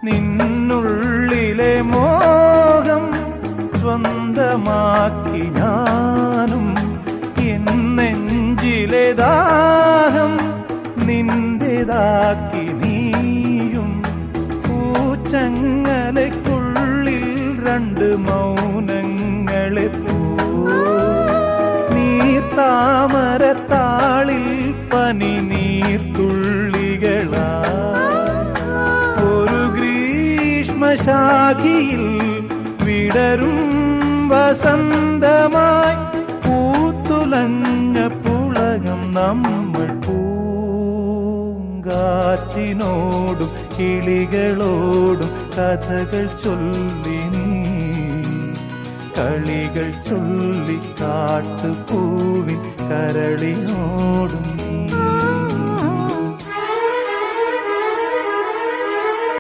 നിന്നുള്ളിലെ മോഹം സ്വന്തമാക്കി ഞാനും, എൻ നെഞ്ചിലെ ദാഹം നിന്റേതാക്കി നീയും. പൂച്ചങ്ങലയ്ക്കുള്ളിൽ രണ്ട് മൗനങ്ങളെ പോ, നീർത്താമരത്താളിൽ പനി നീർത്തുള്ളികളാ. ഒരു ഗ്രീഷ്മശാഖിയിൽ വിടരും വസന്തമായി പൂത്തുലഞ്ഞ പുളകം നമ്മൾ. പൂങ്കാറ്റിനോടും കിളികളോടും കഥകൾ ചൊല്ലി നീ, കളികൾ ചൊല്ലി കാട്ടുപൂവിൻ കരളിനോടും